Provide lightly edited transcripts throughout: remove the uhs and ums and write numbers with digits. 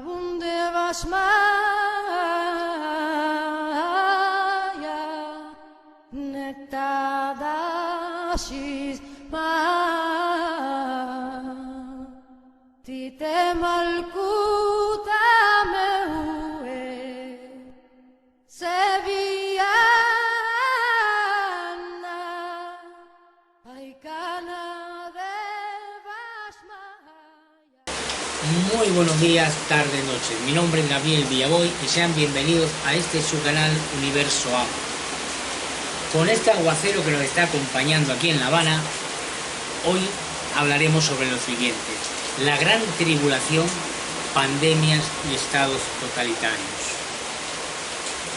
abunde vas maya nektadasis ma tite malkuta meue sevillana aikana de vas maya. Muy buenos días, tarde, noche. Mi nombre es Gabriel Villaboy y sean bienvenidos a este su canal Universo Agua. Con este aguacero que nos está acompañando aquí en La Habana, hoy hablaremos sobre lo siguiente: la gran tribulación, pandemias y estados totalitarios.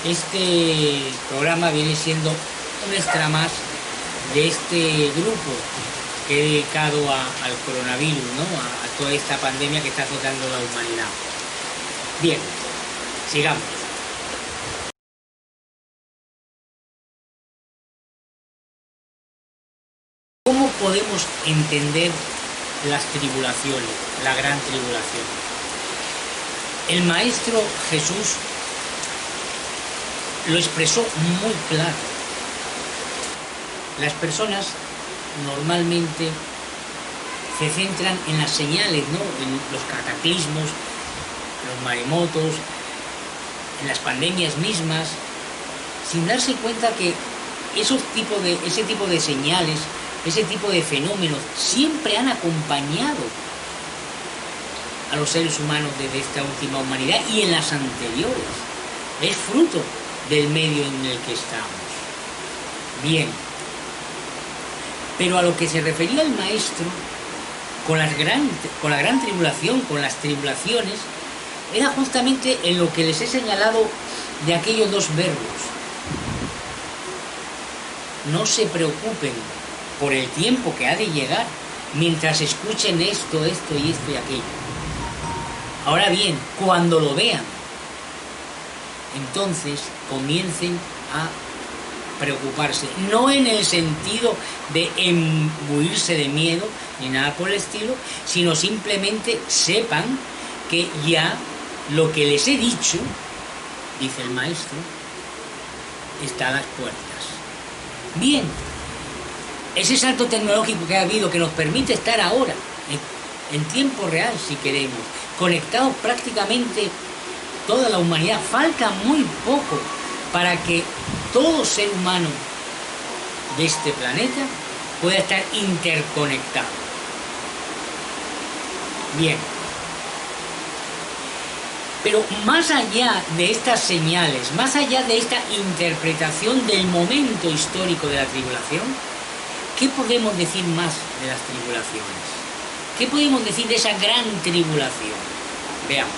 Este programa viene siendo un extra más de este grupo que he dedicado al coronavirus, ¿no? A toda esta pandemia que está azotando la humanidad. Bien, sigamos. ¿Cómo podemos entender las tribulaciones, la gran tribulación? El Maestro Jesús lo expresó muy claro. Las personas normalmente se centran en las señales, ¿no? En los cataclismos, los maremotos, en las pandemias mismas, sin darse cuenta que ese tipo de señales, ese tipo de fenómenos siempre han acompañado a los seres humanos desde esta última humanidad y en las anteriores. Es fruto del medio en el que estamos. Bien, pero a lo que se refería el Maestro con la gran tribulación, con las tribulaciones, era justamente en lo que les he señalado de aquellos dos verbos. No se preocupen por el tiempo que ha de llegar mientras escuchen esto y aquello. Ahora bien, cuando lo vean, entonces comiencen a preocuparse, no en el sentido de embuirse de miedo ni nada por el estilo, sino simplemente sepan que ya lo que les he dicho, dice el Maestro, está a las puertas. Bien, ese salto tecnológico que ha habido, que nos permite estar ahora, en tiempo real si queremos, conectados prácticamente toda la humanidad, falta muy poco para que todo ser humano de este planeta pueda estar interconectado. Bien, pero más allá de estas señales, más allá de esta interpretación del momento histórico de la tribulación, ¿qué podemos decir más de las tribulaciones? ¿Qué podemos decir de esa gran tribulación? Veamos.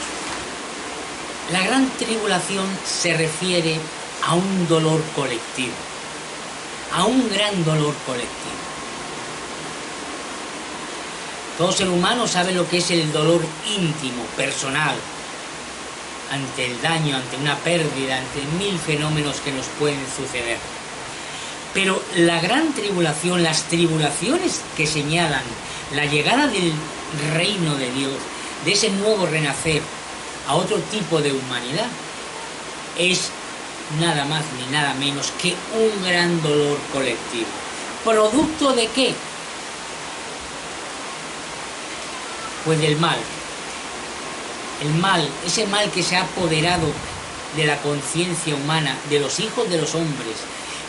La gran tribulación se refiere a un dolor colectivo, a un gran dolor colectivo. Todo ser humano sabe lo que es el dolor íntimo, personal, ante el daño, ante una pérdida, ante mil fenómenos que nos pueden suceder. Pero la gran tribulación, las tribulaciones que señalan la llegada del reino de Dios, de ese nuevo renacer a otro tipo de humanidad, es nada más ni nada menos que un gran dolor colectivo. ¿Producto de qué? Pues del mal. El mal, ese mal que se ha apoderado de la conciencia humana, de los hijos de los hombres,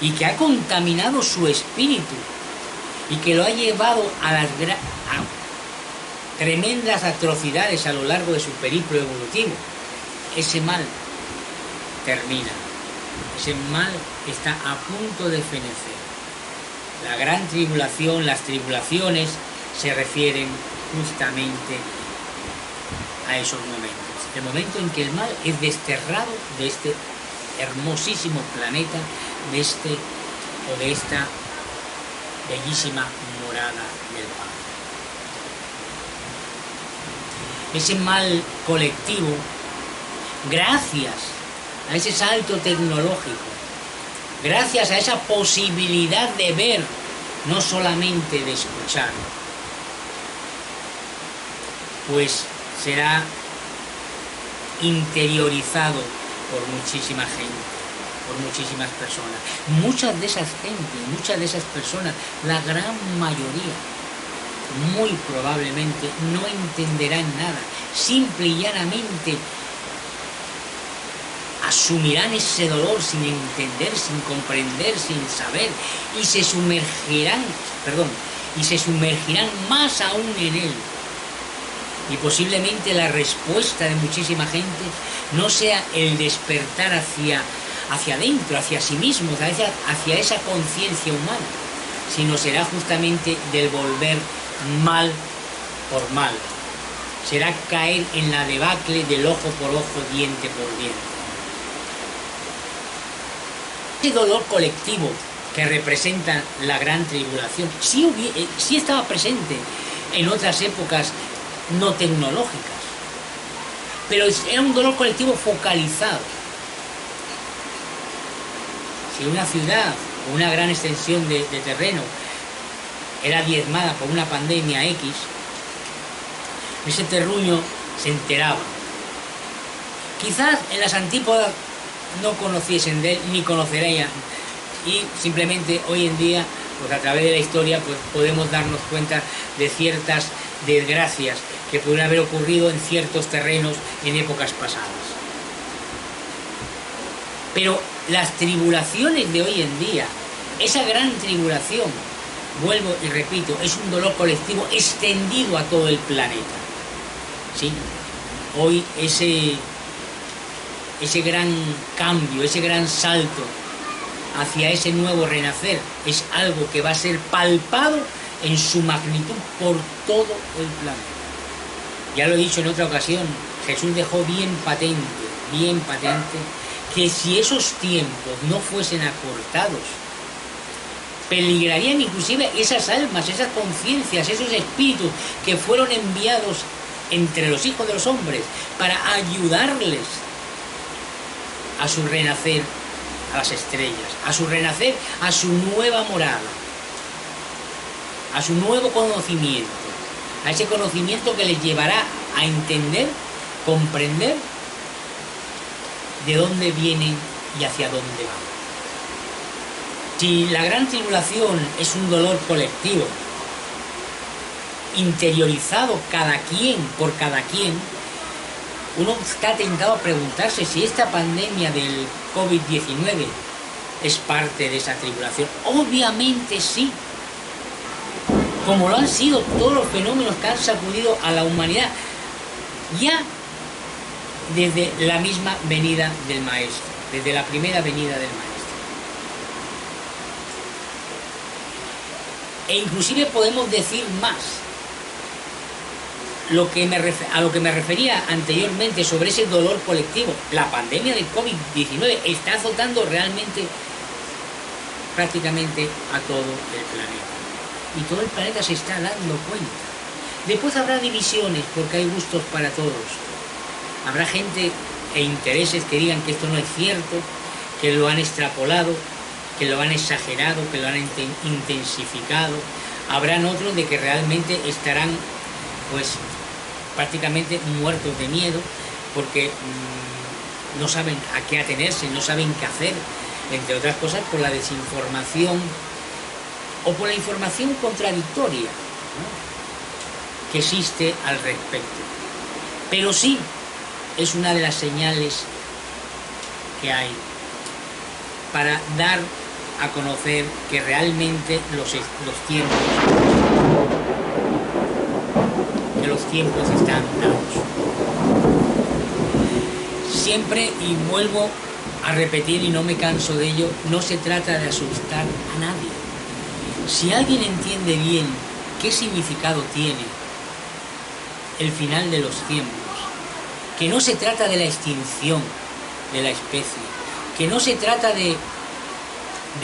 y que ha contaminado su espíritu, y que lo ha llevado a tremendas atrocidades a lo largo de su periplo evolutivo. Ese mal termina. Ese mal está a punto de fenecer. La gran tribulación, las tribulaciones, se refieren justamente a esos momentos. El momento en que el mal es desterrado de este hermosísimo planeta, de esta bellísima morada del Padre. Ese mal colectivo, gracias a ese salto tecnológico, gracias a esa posibilidad de ver, no solamente de escuchar, pues será interiorizado por muchísima gente, por muchísimas personas. Muchas de esas gentes, muchas de esas personas, la gran mayoría, muy probablemente no entenderán nada. Simple y llanamente asumirán ese dolor sin entender, sin comprender, sin saber, y se sumergirán más aún en él. Y posiblemente la respuesta de muchísima gente no sea el despertar hacia adentro, hacia sí mismos, hacia esa conciencia humana, sino será justamente del volver mal por mal. Será caer en la debacle del ojo por ojo, diente por diente. Ese dolor colectivo que representa la gran tribulación sí estaba presente en otras épocas no tecnológicas, pero era un dolor colectivo focalizado. Si una ciudad o una gran extensión de terreno era diezmada por una pandemia X, ese terruño se enteraba. Quizás en las antípodas no conociesen de él ni conocerían, y simplemente hoy en día, pues a través de la historia, pues podemos darnos cuenta de ciertas desgracias que pudieron haber ocurrido en ciertos terrenos en épocas pasadas. Pero las tribulaciones de hoy en día, esa gran tribulación, vuelvo y repito, es un dolor colectivo extendido a todo el planeta. ¿Sí? Hoy ese gran cambio, ese gran salto hacia ese nuevo renacer es algo que va a ser palpado en su magnitud por todo el planeta. Ya lo he dicho en otra ocasión, Jesús dejó bien patente, que si esos tiempos no fuesen acortados, peligrarían inclusive esas almas, esas conciencias, esos espíritus que fueron enviados entre los hijos de los hombres para ayudarles a su renacer a las estrellas, a su renacer a su nueva morada, a su nuevo conocimiento, a ese conocimiento que les llevará a entender, comprender de dónde vienen y hacia dónde van. Si la gran tribulación es un dolor colectivo, interiorizado cada quien por cada quien, uno está tentado a preguntarse si esta pandemia del COVID-19 es parte de esa tribulación. Obviamente sí, como lo han sido todos los fenómenos que han sacudido a la humanidad ya desde la misma venida del Maestro, desde la primera venida del Maestro. E inclusive podemos decir más. A lo que me refería anteriormente sobre ese dolor colectivo, la pandemia del COVID-19 está azotando realmente prácticamente a todo el planeta. Y todo el planeta se está dando cuenta. Después habrá divisiones porque hay gustos para todos. Habrá gente e intereses que digan que esto no es cierto, que lo han extrapolado, que lo han exagerado, que lo han intensificado. Habrán otros de que realmente estarán pues prácticamente muertos de miedo porque no saben a qué atenerse, no saben qué hacer, entre otras cosas por la desinformación o por la información contradictoria, ¿no?, que existe al respecto. Pero sí es una de las señales que hay para dar a conocer que realmente los tiempos están dados. Siempre, y vuelvo a repetir y no me canso de ello, no se trata de asustar a nadie. Si alguien entiende bien qué significado tiene el final de los tiempos, que no se trata de la extinción de la especie, que no se trata de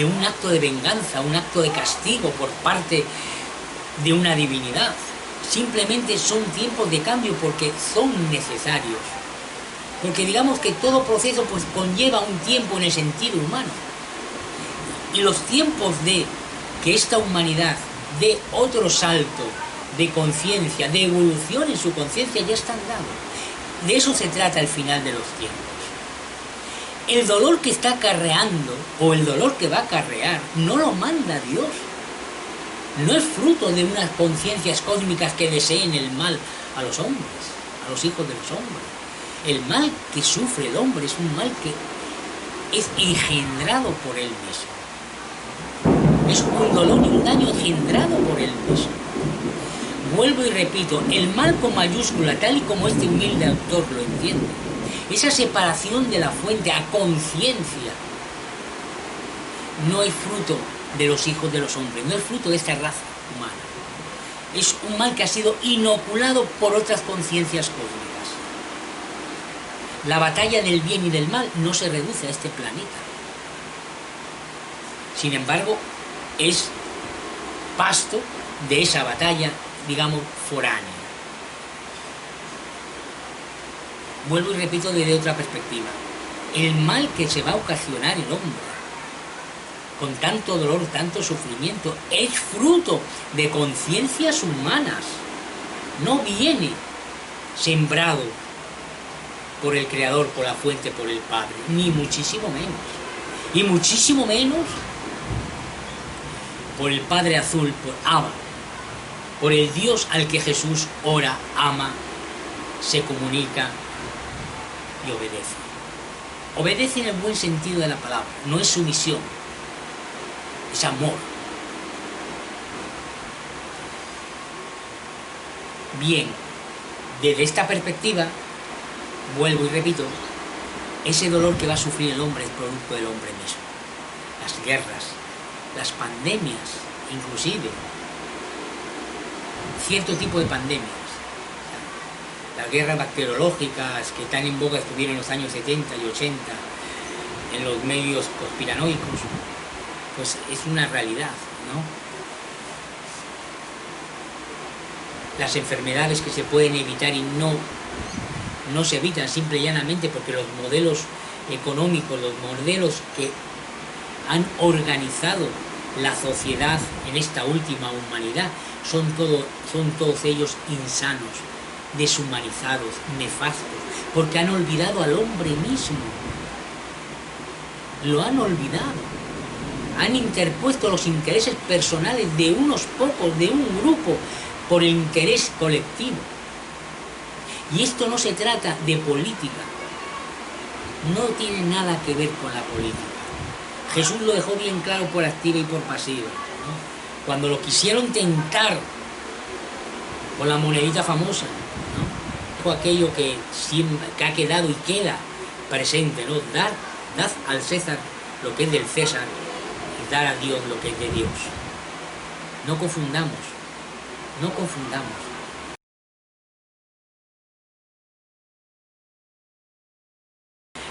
un acto de venganza, un acto de castigo por parte de una divinidad. Simplemente son tiempos de cambio porque son necesarios. Porque digamos que todo proceso pues conlleva un tiempo en el sentido humano. Y los tiempos de que esta humanidad dé otro salto de conciencia, de evolución en su conciencia, ya están dados. de eso se trata el final de los tiempos. El dolor que está acarreando, o el dolor que va a acarrear, no lo manda Dios. No es fruto de unas conciencias cósmicas que deseen el mal a los hombres, a los hijos de los hombres. El mal que sufre el hombre es un mal que es engendrado por él mismo. Es un dolor y un daño engendrado por él mismo. Vuelvo y repito, el mal con mayúscula, tal y como este humilde autor lo entiende, esa separación de la fuente a conciencia, no es fruto de los hijos de los hombres, no es fruto de esta raza humana. Es un mal que ha sido inoculado por otras conciencias cósmicas. La batalla del bien y del mal no se reduce a este planeta. Sin embargo, es pasto de esa batalla, digamos, foránea. Vuelvo y repito desde otra perspectiva. El mal que se va a ocasionar el hombre, con tanto dolor, tanto sufrimiento, es fruto de conciencias humanas. No viene sembrado por el Creador, por la fuente, por el Padre, ni muchísimo menos. Y muchísimo menos por el Padre Azul, por Abba, por el Dios al que Jesús ora, ama, se comunica y obedece. Obedece en el buen sentido de la palabra, no es sumisión, es amor. Bien, desde esta perspectiva, vuelvo y repito, ese dolor que va a sufrir el hombre es producto del hombre mismo. Las guerras, las pandemias, inclusive, cierto tipo de pandemias. Las guerras bacteriológicas que tan en boga estuvieron en los años 70 y 80 en los medios conspiranoicos, pues es una realidad, ¿no? Las enfermedades que se pueden evitar y no se evitan simple y llanamente porque los modelos económicos, los modelos que han organizado la sociedad en esta última humanidad, son todos ellos insanos, deshumanizados, nefastos, porque han olvidado al hombre mismo. Lo han olvidado. Han interpuesto los intereses personales de unos pocos, de un grupo, por el interés colectivo. Y esto no se trata de política. No tiene nada que ver con la política. Jesús lo dejó bien claro por activa y por pasiva, ¿no? Cuando lo quisieron tentar con la monedita famosa, ¿no? Aquello que ha quedado y queda presente, ¿no? Dad al César lo que es del César y dar a Dios lo que es de Dios. No confundamos, no confundamos.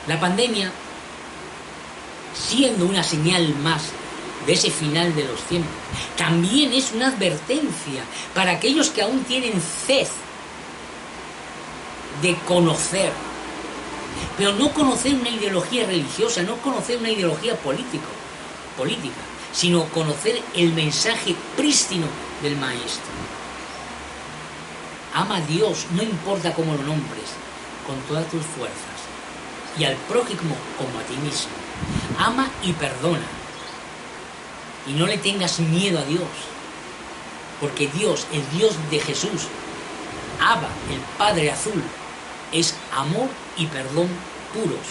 La pandemia, siendo una señal más de ese final de los tiempos, también es una advertencia para aquellos que aún tienen sed de conocer, pero no conocer una ideología religiosa, no conocer una ideología política, sino conocer el mensaje prístino del Maestro. Ama a Dios, no importa cómo lo nombres, con todas tus fuerzas, y al prójimo como a ti mismo. Ama y perdona. Y no le tengas miedo a Dios, porque Dios, el Dios de Jesús, Abba, el Padre Azul, es amor y perdón puros.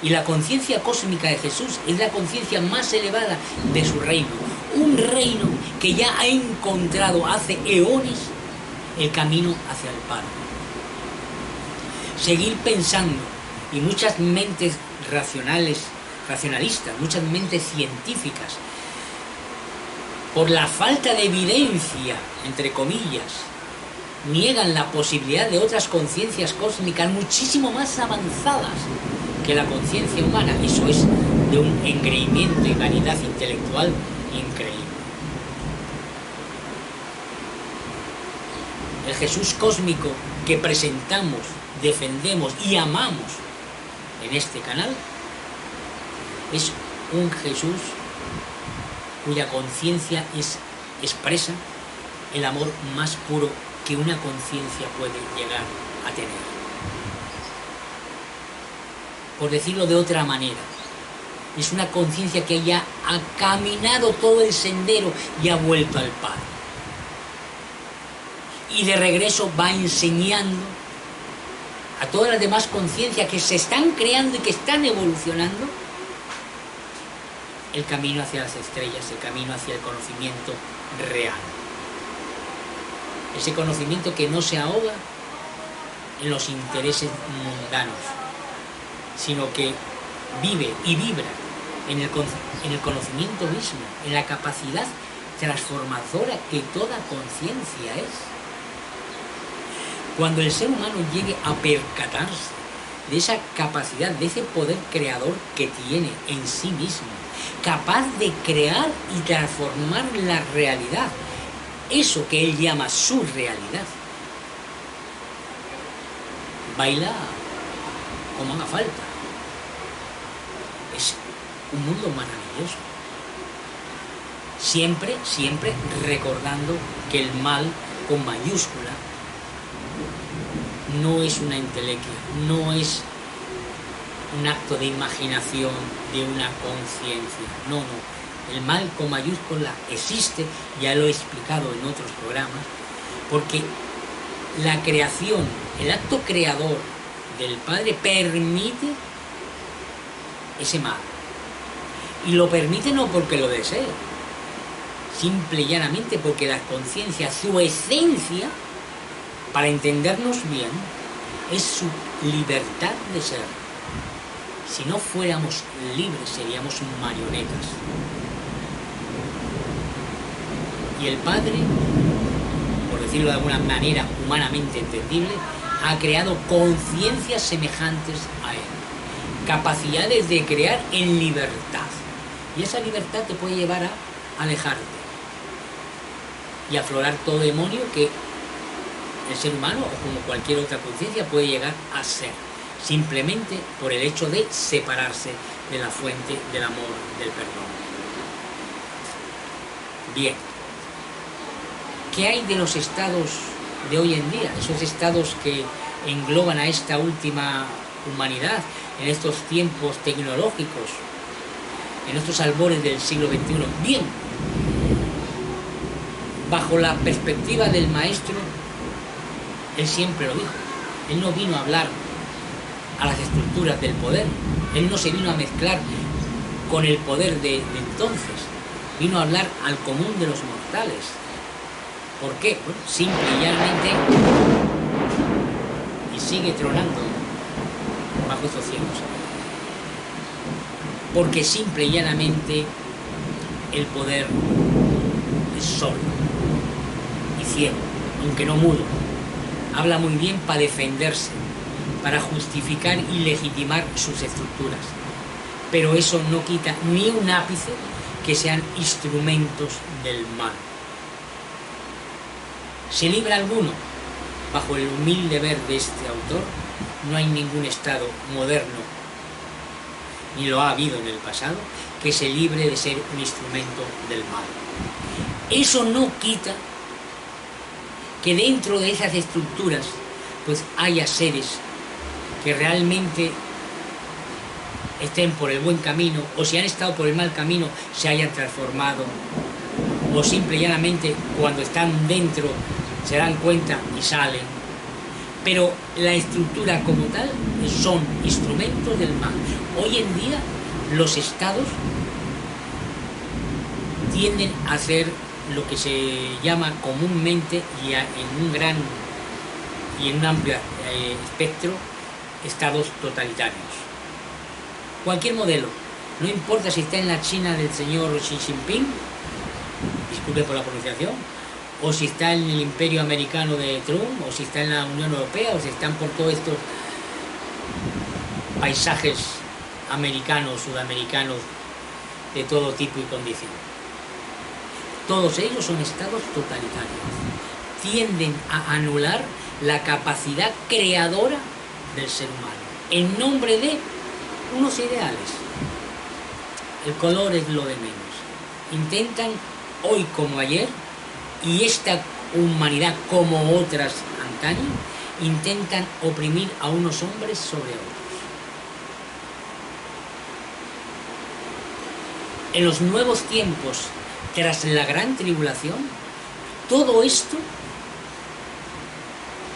Y la conciencia cósmica de Jesús es la conciencia más elevada de su reino. Un reino que ya ha encontrado hace eones el camino hacia el Padre. Seguir pensando, y muchas mentes racionalistas, muchas mentes científicas, por la falta de evidencia, entre comillas, niegan la posibilidad de otras conciencias cósmicas muchísimo más avanzadas que la conciencia humana. Eso es de un engreimiento y vanidad intelectual increíble. El Jesús cósmico que presentamos, defendemos y amamos en este canal es un Jesús cuya conciencia expresa el amor más puro que una conciencia puede llegar a tener. por decirlo de otra manera. Es una conciencia que ya ha caminado todo el sendero y ha vuelto al Padre. Y de regreso va enseñando a todas las demás conciencias que se están creando y que están evolucionando el camino hacia las estrellas, el camino hacia el conocimiento real. Ese conocimiento que no se ahoga en los intereses mundanos, sino que vive y vibra en el conocimiento mismo, en la capacidad transformadora que toda conciencia es. Cuando el ser humano llegue a percatarse de esa capacidad, de ese poder creador que tiene en sí mismo, capaz de crear y transformar la realidad, eso que él llama su realidad, baila como haga falta. Es un mundo maravilloso. Siempre, siempre recordando que el mal con mayúscula no es una entelequia, no es un acto de imaginación de una conciencia. No, no. El mal con mayúscula existe, ya lo he explicado en otros programas, porque la creación, el acto creador del Padre permite ese mal. Y lo permite no porque lo desee, simple y llanamente porque la conciencia, su esencia, para entendernos bien, es su libertad de ser. Si no fuéramos libres, seríamos marionetas. Y el Padre, por decirlo de alguna manera humanamente entendible, ha creado conciencias semejantes a Él. Capacidades de crear en libertad. Y esa libertad te puede llevar a alejarte y aflorar todo demonio que el ser humano o como cualquier otra conciencia puede llegar a ser, simplemente por el hecho de separarse de la fuente del amor, del perdón. Bien, ¿qué hay de los estados de hoy en día? Esos estados que engloban a esta última humanidad en estos tiempos tecnológicos, en estos albores del siglo XXI. Bien, bajo la perspectiva del Maestro, él siempre lo dijo. Él no vino a hablar a las estructuras del poder, él no se vino a mezclar con el poder de entonces, vino a hablar al común de los mortales. ¿Por qué? Bueno, simple y llanamente, y sigue tronando bajo estos cielos, porque simple y llanamente el poder es sordo y ciego, aunque no mudo. Habla muy bien para defenderse, para justificar y legitimar sus estructuras, pero eso no quita ni un ápice que sean instrumentos del mal. ¿Se libra alguno? Bajo el humilde ver de este autor, no hay ningún estado moderno, ni lo ha habido en el pasado, que se libre de ser un instrumento del mal. Eso no quita que dentro de esas estructuras pues haya seres que realmente estén por el buen camino, o si han estado por el mal camino se hayan transformado, o simple y llanamente cuando están dentro se dan cuenta y salen. Pero la estructura como tal son instrumentos del mal. Hoy en día los estados tienden a ser lo que se llama comúnmente y en un gran y en un amplio espectro estados totalitarios. Cualquier modelo, no importa si está en la China del señor Xi Jinping, disculpe por la pronunciación, o si está en el imperio americano de Trump, o si está en la Unión Europea, o si están por todos estos paisajes americanos, sudamericanos, de todo tipo y condición. Todos ellos son estados totalitarios. Tienden a anular la capacidad creadora del ser humano, en nombre de unos ideales. El color es lo de menos. Intentan, hoy como ayer, y esta humanidad como otras antaño, intentan oprimir a unos hombres sobre otros. en los nuevos tiempos, tras la gran tribulación, todo esto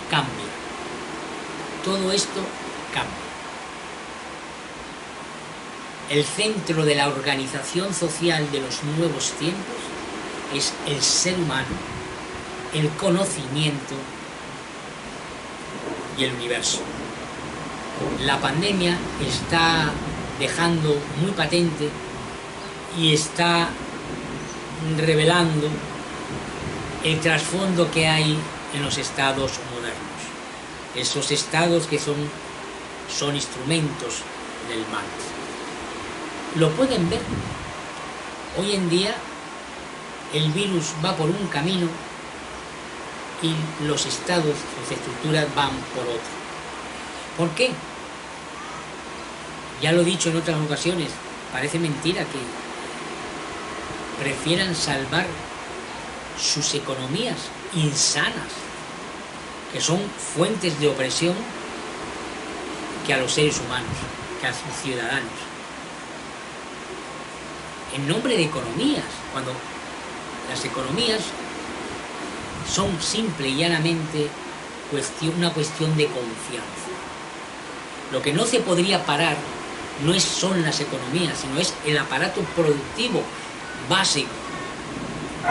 cambia. Todo esto cambia. El centro de la organización social de los nuevos tiempos es el ser humano, el conocimiento y el universo. La pandemia está dejando muy patente y está revelando el trasfondo que hay en los estados modernos. Esos estados que son instrumentos del mal. Lo pueden ver. Hoy en día el virus va por un camino y los estados, sus estructuras van por otro. ¿Por qué? Ya lo he dicho en otras ocasiones, parece mentira que prefieran salvar sus economías insanas, que son fuentes de opresión, que a los seres humanos, que a sus ciudadanos. En nombre de economías, cuando las economías son simple y llanamente una cuestión de confianza. Lo que no se podría parar no son las economías, sino es el aparato productivo básico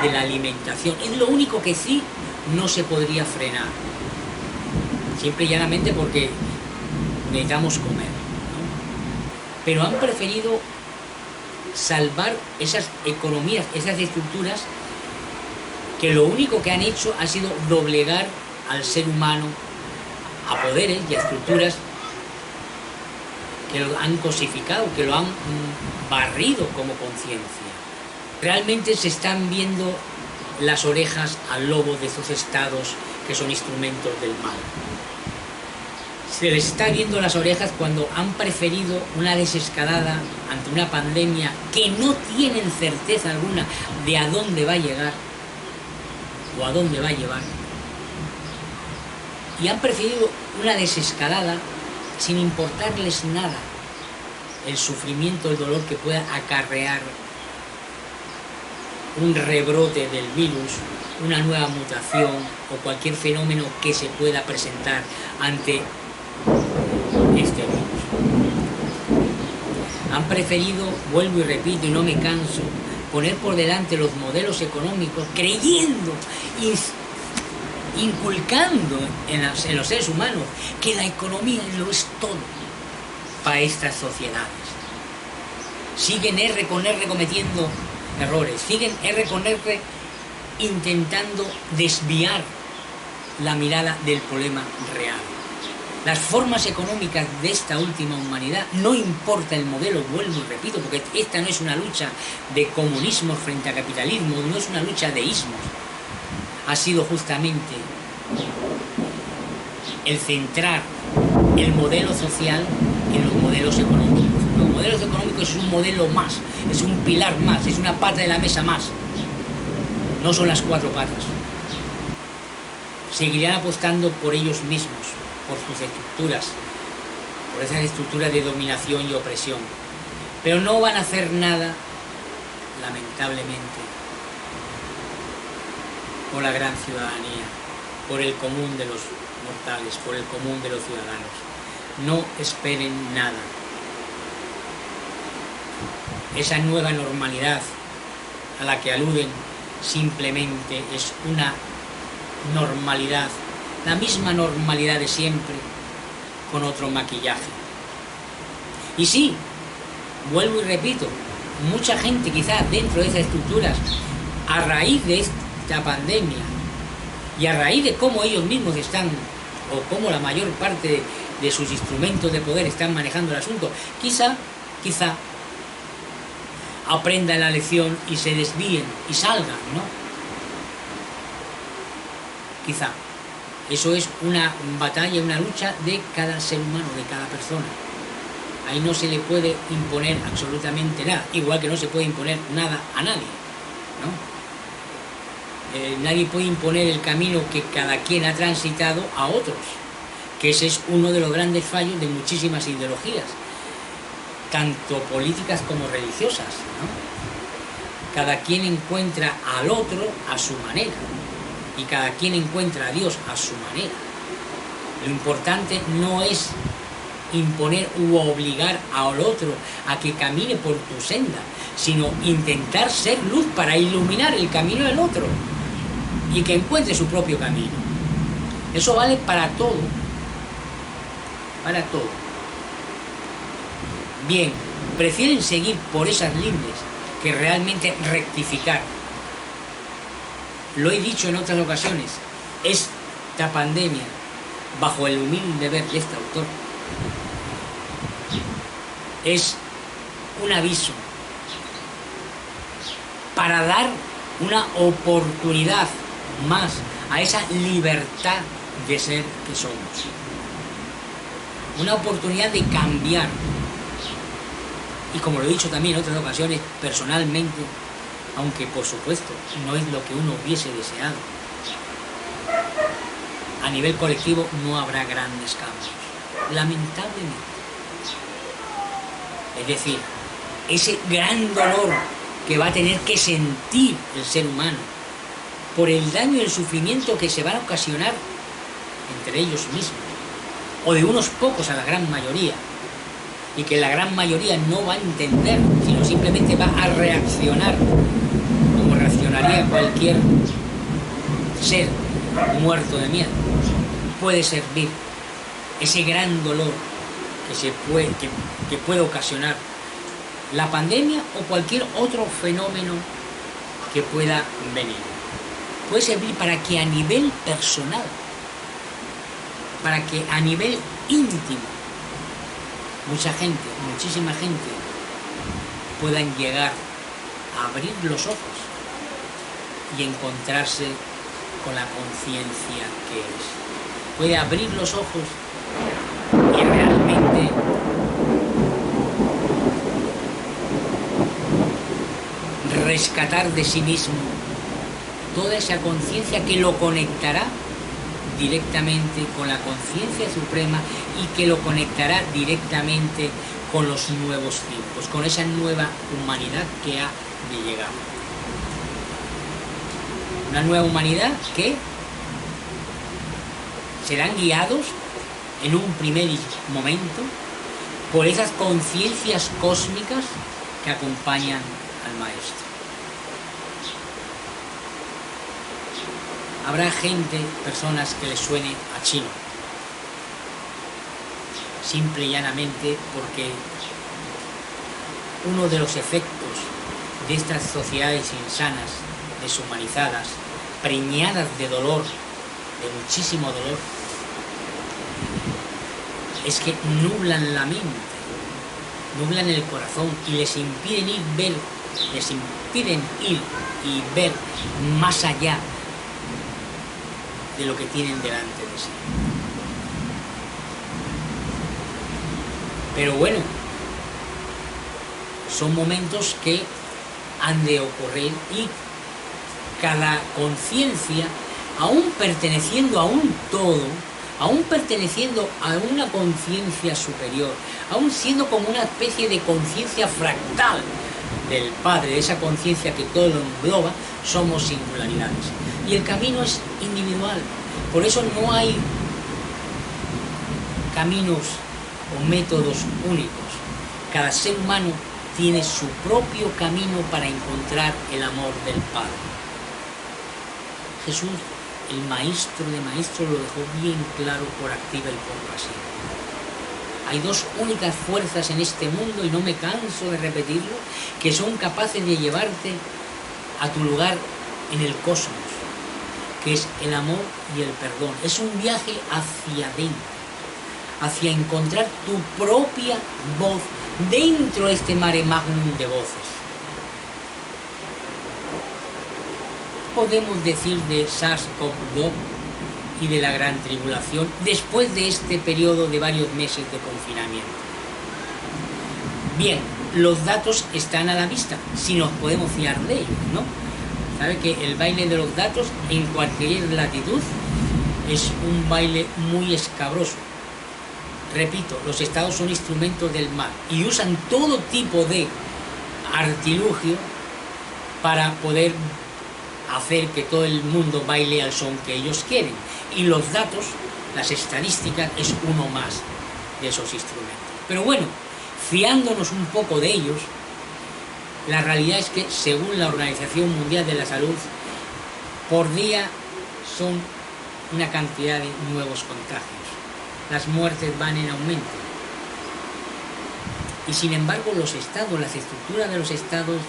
de la alimentación. Es lo único que sí no se podría frenar. Simple y llanamente porque necesitamos comer, ¿no? Pero han preferido salvar esas economías, esas estructuras, que lo único que han hecho ha sido doblegar al ser humano a poderes y a estructuras que lo han cosificado, que lo han barrido como conciencia. Realmente se están viendo las orejas al lobo de esos estados que son instrumentos del mal. Se les está viendo las orejas cuando han preferido una desescalada ante una pandemia que no tienen certeza alguna de a dónde va a llegar o a dónde va a llevar. Y han preferido una desescalada sin importarles nada el sufrimiento, el dolor que pueda acarrear un rebrote del virus, una nueva mutación o cualquier fenómeno que se pueda presentar ante este virus. Han preferido, vuelvo y repito y no me canso, poner por delante los modelos económicos, creyendo, inculcando en los seres humanos que la economía lo es todo para estas sociedades. Siguen R con R cometiendo errores, siguen R con R intentando desviar la mirada del problema real. Las formas económicas de esta última humanidad, no importa el modelo, vuelvo y repito, porque esta no es una lucha de comunismo frente a capitalismo, no es una lucha de ismos. Ha sido justamente el centrar el modelo social en los modelos económicos. Los modelos económicos es un modelo más, es un pilar más, es una pata de la mesa más. No son las cuatro patas. Seguirán apostando por ellos mismos, por sus estructuras, por esas estructuras de dominación y opresión. Pero no van a hacer nada, lamentablemente, por la gran ciudadanía, por el común de los mortales, por el común de los ciudadanos. No esperen nada. Esa nueva normalidad a la que aluden simplemente es una normalidad, la misma normalidad de siempre, con otro maquillaje. Y sí, vuelvo y repito, mucha gente quizás dentro de esas estructuras, a raíz de esta pandemia y a raíz de cómo ellos mismos están, o cómo la mayor parte de sus instrumentos de poder están manejando el asunto, quizá aprendan la lección y se desvíen y salgan, ¿no? Quizá. Eso es una batalla, una lucha de cada ser humano, de cada persona. Ahí no se le puede imponer absolutamente nada, igual que no se puede imponer nada a nadie, ¿no? Nadie puede imponer el camino que cada quien ha transitado a otros, que ese es uno de los grandes fallos de muchísimas ideologías, tanto políticas como religiosas, ¿no? cada quien encuentra al otro a su manera y cada quien encuentra a Dios a su manera. Lo importante no es imponer u obligar al otro a que camine por tu senda, sino intentar ser luz para iluminar el camino del otro y que encuentre su propio camino. Eso vale para todo, para todo. Bien, prefieren seguir por esas lindes que realmente rectificar. Lo he dicho en otras ocasiones, esta pandemia, bajo el humilde ver de este autor, es un aviso para dar una oportunidad más a esa libertad de ser que somos. Una oportunidad de cambiar. Y como lo he dicho también en otras ocasiones, personalmente, aunque por supuesto no es lo que uno hubiese deseado, a nivel colectivo no habrá grandes cambios, lamentablemente. Es decir, ese gran dolor que va a tener que sentir el ser humano por el daño y el sufrimiento que se van a ocasionar entre ellos mismos, o de unos pocos a la gran mayoría, y que la gran mayoría no va a entender, sino simplemente va a reaccionar como reaccionaría cualquier ser muerto de miedo. Puede servir ese gran dolor que puede ocasionar la pandemia o cualquier otro fenómeno que pueda venir. Puede servir para que a nivel personal, para que a nivel íntimo, muchísima gente puedan llegar a abrir los ojos y encontrarse con la conciencia que es. Puede abrir los ojos y realmente rescatar de sí mismo toda esa conciencia que lo conectará directamente con la conciencia suprema y que lo conectará directamente con los nuevos tiempos, con esa nueva humanidad que ha de llegar. Una nueva humanidad que serán guiados en un primer momento por esas conciencias cósmicas que acompañan al Maestro. Habrá personas que les suene a chino, simple y llanamente porque uno de los efectos de estas sociedades insanas, deshumanizadas, preñadas de dolor, de muchísimo dolor, es que nublan la mente, nublan el corazón y les impiden ir y ver más allá de lo que tienen delante de sí. Pero bueno, son momentos que han de ocurrir y cada conciencia, aún perteneciendo a un todo, aún perteneciendo a una conciencia superior, aún siendo como una especie de conciencia fractal del Padre, esa conciencia que todo lo engloba, somos singularidades. Y el camino es individual, por eso no hay caminos o métodos únicos. Cada ser humano tiene su propio camino para encontrar el amor del Padre. Jesús, el maestro de maestros, lo dejó bien claro por activa y por pasiva. Hay dos únicas fuerzas en este mundo, y no me canso de repetirlo, que son capaces de llevarte a tu lugar en el cosmos, que es el amor y el perdón. Es un viaje hacia adentro, hacia encontrar tu propia voz dentro de este mare magnum de voces. Podemos decir de SARS-CoV-2 y de la gran tribulación después de este periodo de varios meses de confinamiento? Bien, los datos están a la vista, si nos podemos fiar de ellos, ¿no? Sabe que el baile de los datos en cualquier latitud es un baile muy escabroso. Repito, los estados son instrumentos del mal y usan todo tipo de artilugio para poder hacer que todo el mundo baile al son que ellos quieren. Y los datos, las estadísticas, es uno más de esos instrumentos. Pero bueno, fiándonos un poco de ellos, la realidad es que según la Organización Mundial de la Salud, por día son una cantidad de nuevos contagios. Las muertes van en aumento. Y sin embargo los estados, las estructuras de los estados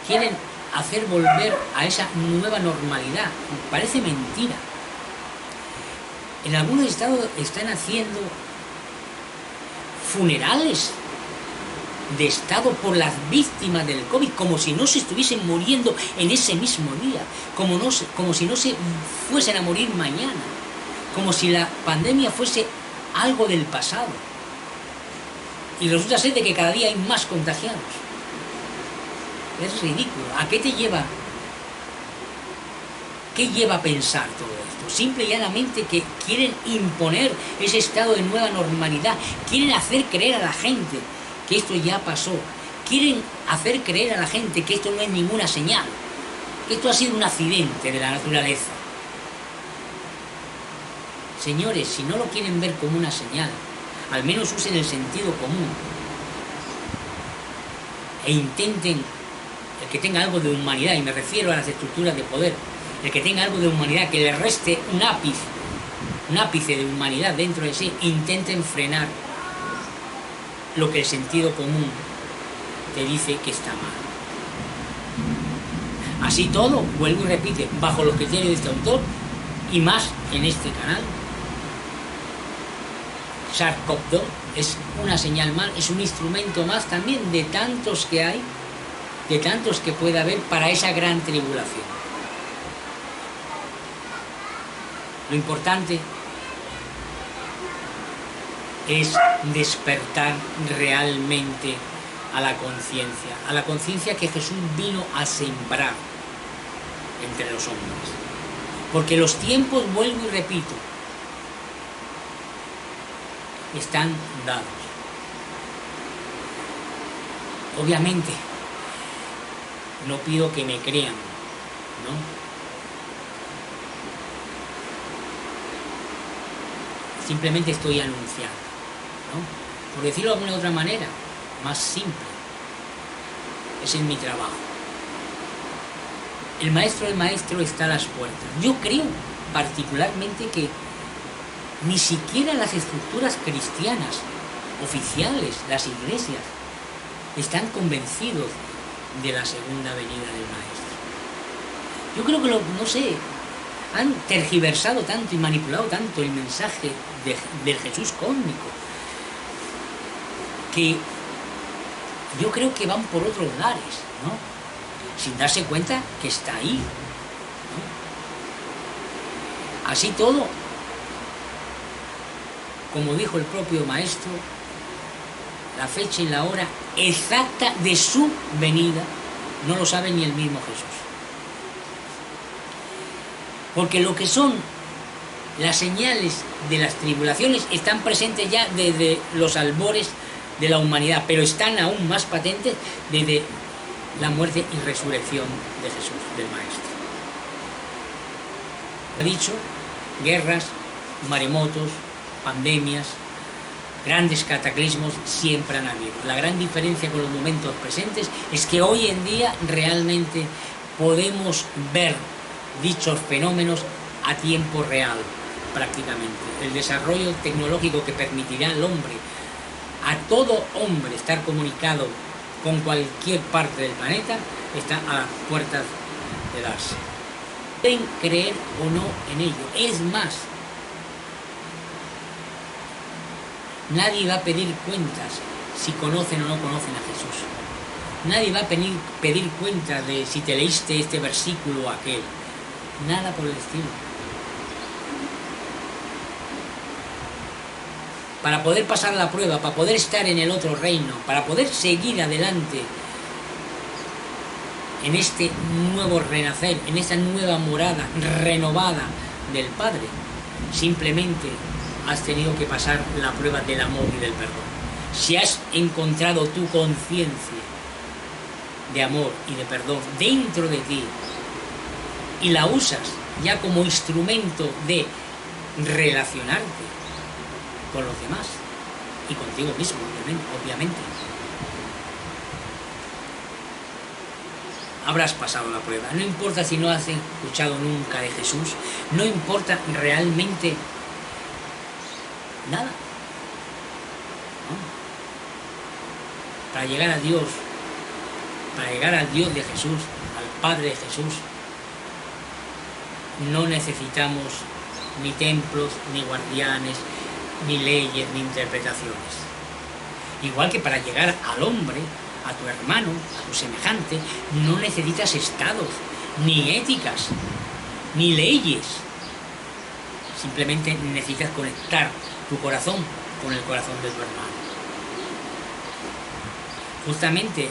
quieren hacer volver a esa nueva normalidad. Parece mentira. En algunos estados están haciendo funerales de estado por las víctimas del COVID, como si no se estuviesen muriendo en ese mismo día, como si no se fuesen a morir mañana, como si la pandemia fuese algo del pasado. Y resulta ser de que cada día hay más contagiados. Es ridículo. ¿A qué te lleva? ¿Qué lleva a pensar todo esto? Simple y llanamente que quieren imponer ese estado de nueva normalidad, quieren hacer creer a la gente que esto ya pasó, quieren hacer creer a la gente que esto no es ninguna señal, que esto ha sido un accidente de la naturaleza. Señores, si no lo quieren ver como una señal, al menos usen el sentido común e intenten, el que tenga algo de humanidad, y me refiero a las estructuras de poder, el que tenga algo de humanidad, que le reste un ápice de humanidad dentro de sí, intenten frenar lo que el sentido común te dice que está mal. Así todo, vuelvo y repito, bajo los criterios de este autor y más en este canal, SARS-CoV-2 es una señal más, es un instrumento más también de tantos que hay, de tantos que puede haber para esa gran tribulación. Lo importante es despertar realmente a la conciencia que Jesús vino a sembrar entre los hombres. Porque los tiempos, vuelvo y repito, están dados. Obviamente, no pido que me crean, ¿no? Simplemente estoy anunciando, ¿no? Por decirlo de alguna otra manera, más simple. Ese es mi trabajo. El maestro está a las puertas. Yo creo particularmente que ni siquiera las estructuras cristianas oficiales, las iglesias, están convencidos de la segunda venida del maestro. Yo creo que no sé, han tergiversado tanto y manipulado tanto el mensaje del Jesús cósmico, que yo creo que van por otros lares, ¿no? Sin darse cuenta que está ahí, ¿no? Así todo, como dijo el propio maestro, la fecha y la hora exacta de su venida no lo sabe ni el mismo Jesús. Porque lo que son las señales de las tribulaciones están presentes ya desde los albores de la humanidad, pero están aún más patentes desde la muerte y resurrección de Jesús, del Maestro. He dicho, guerras, maremotos, pandemias, grandes cataclismos siempre han habido. La gran diferencia con los momentos presentes es que hoy en día realmente podemos ver dichos fenómenos a tiempo real, prácticamente. El desarrollo tecnológico que permitirá al hombre, a todo hombre, estar comunicado con cualquier parte del planeta, está a las puertas de darse. Pueden creer o no en ello. Es más, nadie va a pedir cuentas si conocen o no conocen a Jesús. Nadie va a pedir cuentas de si te leíste este versículo o aquel. Nada por el estilo. Para poder pasar la prueba, para poder estar en el otro reino, para poder seguir adelante en este nuevo renacer, en esta nueva morada renovada del Padre, simplemente has tenido que pasar la prueba del amor y del perdón. Si has encontrado tu conciencia de amor y de perdón dentro de ti y la usas ya como instrumento de relacionarte con los demás y contigo mismo, obviamente, habrás pasado la prueba. No importa si no has escuchado nunca de Jesús, no importa realmente nada. ¿No? Para llegar a Dios, para llegar al Dios de Jesús, al Padre de Jesús, no necesitamos ni templos, ni guardianes, ni leyes, ni interpretaciones. Igual que para llegar al hombre, a tu hermano, a tu semejante, no necesitas estados, ni éticas, ni leyes. Simplemente necesitas conectar tu corazón con el corazón de tu hermano. Justamente,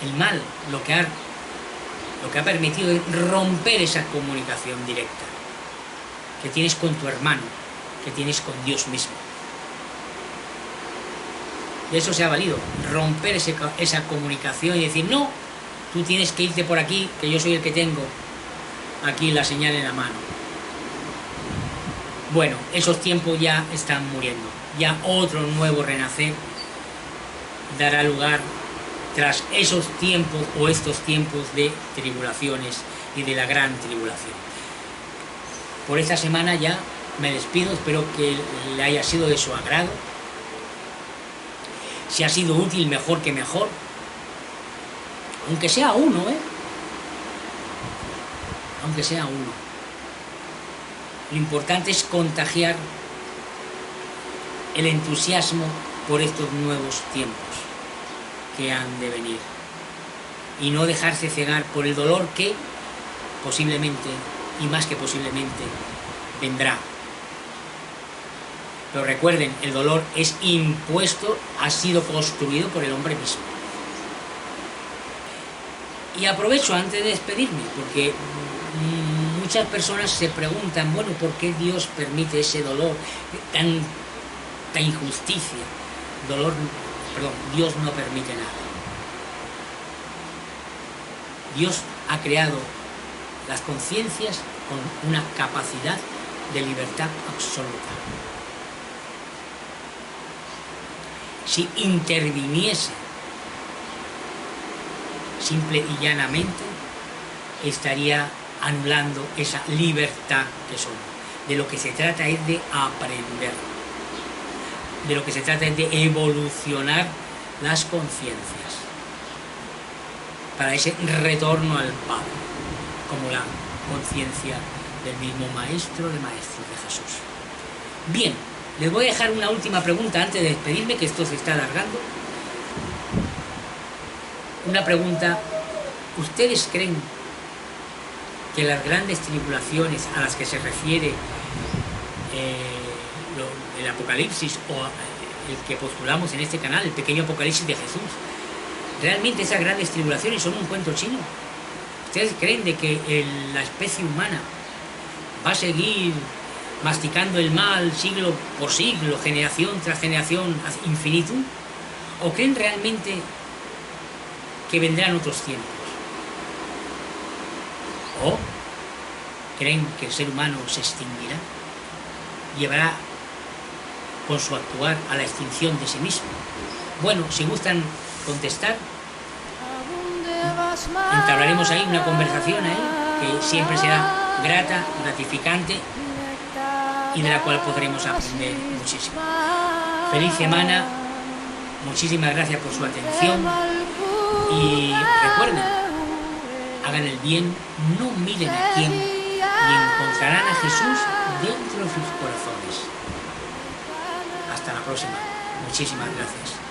el mal lo que ha permitido es romper esa comunicación directa que tienes con tu hermano, que tienes con Dios mismo. De eso se ha valido, romper esa comunicación y decir, no, tú tienes que irte por aquí, que yo soy el que tengo aquí la señal en la mano. Bueno, esos tiempos ya están muriendo, ya otro nuevo renacer dará lugar tras esos tiempos o estos tiempos de tribulaciones y de la gran tribulación. Por esta semana ya me despido, espero que le haya sido de su agrado. Si ha sido útil, mejor que mejor. Aunque sea uno, aunque sea uno. Lo importante es contagiar el entusiasmo por estos nuevos tiempos que han de venir. Y no dejarse cegar por el dolor que posiblemente, y más que posiblemente, vendrá. Pero recuerden, el dolor es impuesto, ha sido construido por el hombre mismo. Y aprovecho antes de despedirme, porque muchas personas se preguntan, bueno, ¿por qué Dios permite ese dolor, tanta injusticia? Dios no permite nada. Dios ha creado las conciencias con una capacidad de libertad absoluta. Si interviniese simple y llanamente, estaría anulando esa libertad que somos. De lo que se trata es de aprender. De lo que se trata es de evolucionar las conciencias para ese retorno al Padre, como la conciencia del mismo Maestro de Maestros de Jesús. Bien, les voy a dejar una última pregunta antes de despedirme, que esto se está alargando. Una pregunta: ¿ustedes creen que las grandes tribulaciones a las que se refiere el Apocalipsis o el que postulamos en este canal, el pequeño Apocalipsis de Jesús, realmente esas grandes tribulaciones son un cuento chino? ¿Ustedes creen de que la especie humana va a seguir masticando el mal siglo por siglo, generación tras generación, ad infinitum? ¿O creen realmente que vendrán otros tiempos? ¿O creen que el ser humano se extinguirá? ¿Llevará con su actuar a la extinción de sí mismo? Bueno, si gustan contestar, entablaremos ahí una conversación que siempre será grata, gratificante y de la cual podremos aprender muchísimo. Feliz semana, muchísimas gracias por su atención y recuerden, hagan el bien, no miren a quién, y encontrarán a Jesús dentro de sus corazones. Hasta la próxima. Muchísimas gracias.